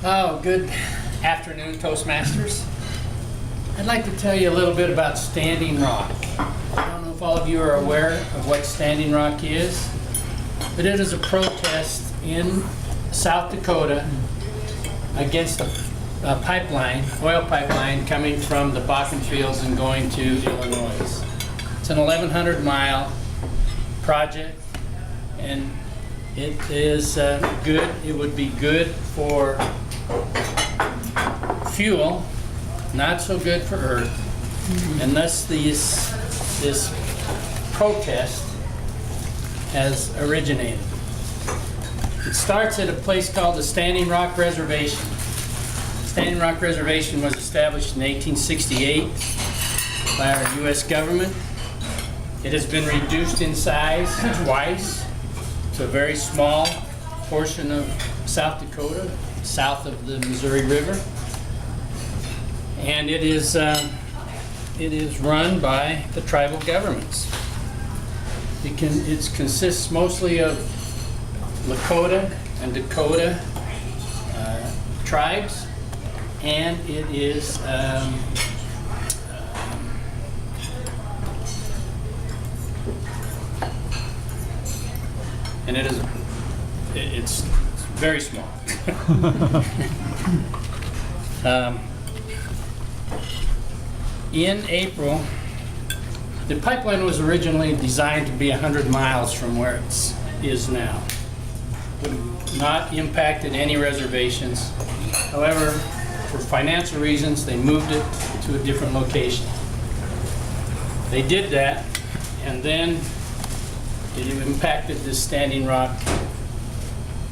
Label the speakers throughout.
Speaker 1: Oh, good afternoon, Toastmasters. I'd like to tell you a little bit about Standing Rock. I don't know if all of you are aware of what Standing Rock is, but it is a protest in South Dakota against a pipeline, oil pipeline coming from the Bakken fields and going to Illinois. It's an 1,100-mile project, and it is good. It would be good for fuel, not so good for Earth, and thus this protest has originated. It starts at a place called the Standing Rock Reservation. Standing Rock Reservation was established in 1868 by our U.S. government. It has been reduced in size twice to a very small portion of South Dakota, south of the Missouri River. And it is run by the tribal governments. It consists mostly of Lakota and Dakota tribes, and it is it's very small. In April, the pipeline was originally designed to be 100 miles from where it is now. Would have not impacted any reservations. However, for financial reasons, they moved it to a different location. They did that, and then it impacted the Standing Rock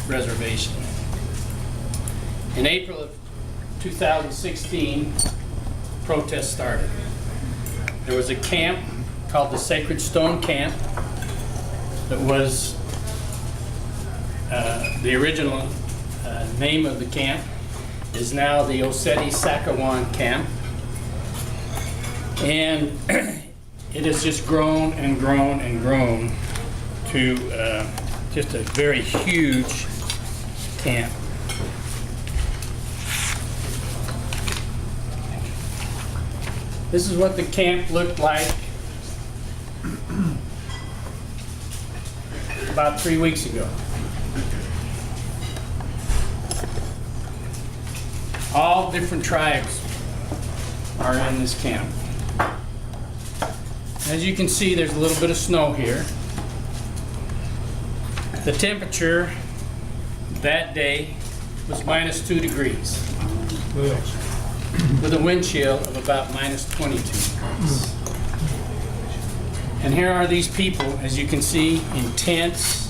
Speaker 1: Reservation. In April of 2016, protests started. There was a camp called the Sacred Stone Camp that was the original name of the camp is now the Oceti-Sakowin Camp, and it has just grown and grown and grown to just a very huge camp. This is what the camp looked like about 3 weeks ago. All different tribes are in this camp. As you can see, there's a little bit of snow here. The temperature that day was -2 degrees. With a wind chill of about -22 degrees. And here are these people, as you can see, in tents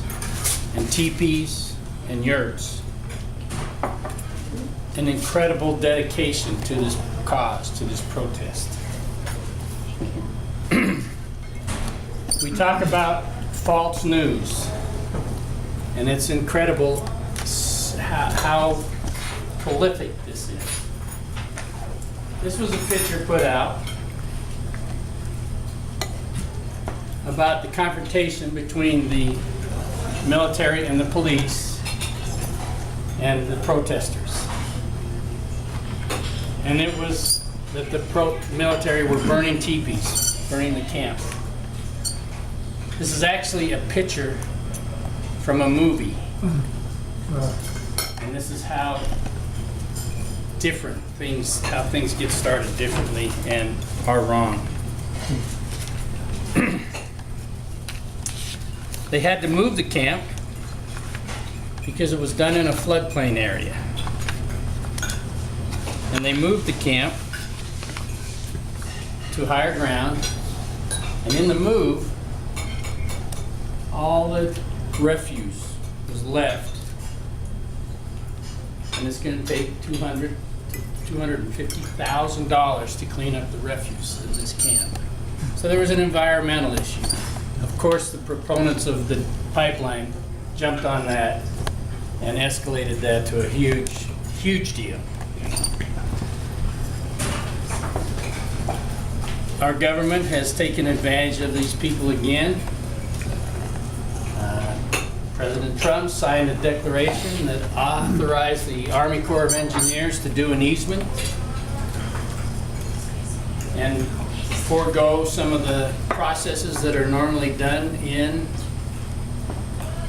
Speaker 1: and teepees and yurts. An incredible dedication to this cause, to this protest. We talk about false news, and it's incredible how prolific this is. This was a picture put out about the confrontation between the military and the police and the protesters. And it was that the military were burning teepees, burning the camp. This is actually a picture from a movie. And this is how things get started differently and are wrong. They had to move the camp because it was done in a floodplain area. And they moved the camp to higher ground, and in the move, all the refuse was left. And it's going to take $250,000 to clean up the refuse of this camp. So there was an environmental issue. Of course, the proponents of the pipeline jumped on that and escalated that to a huge, huge deal. Our government has taken advantage of these people again. President Trump signed a declaration that authorized the Army Corps of Engineers to do an easement and forego some of the processes that are normally done in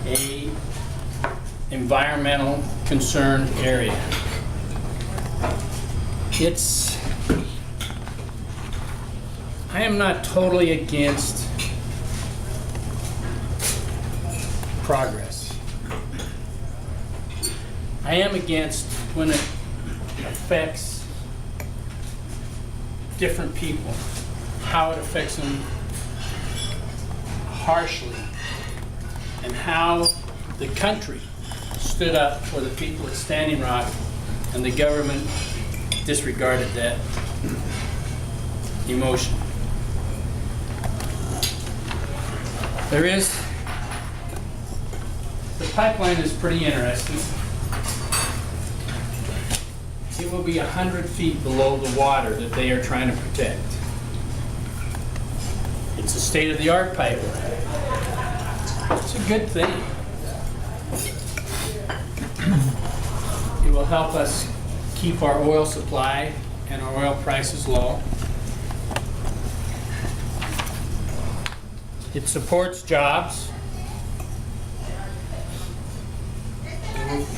Speaker 1: a environmental concerned area. I am not totally against progress. I am against when it affects different people, how it affects them harshly, and how the country stood up for the people at Standing Rock and the government disregarded that emotion. The pipeline is pretty interesting. It will be 100 feet below the water that they are trying to protect. It's a state-of-the-art pipeline. It's a good thing. It will help us keep our oil supply and our oil prices low. It supports jobs.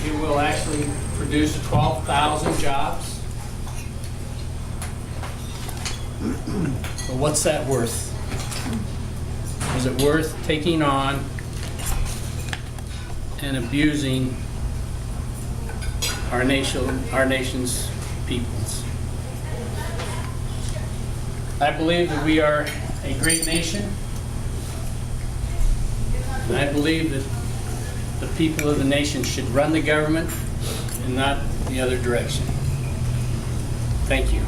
Speaker 1: It will actually produce 12,000 jobs. But what's that worth? Is it worth taking on and abusing our nation's peoples? I believe that we are a great nation. And I believe that the people of the nation should run the government and not the other direction. Thank you.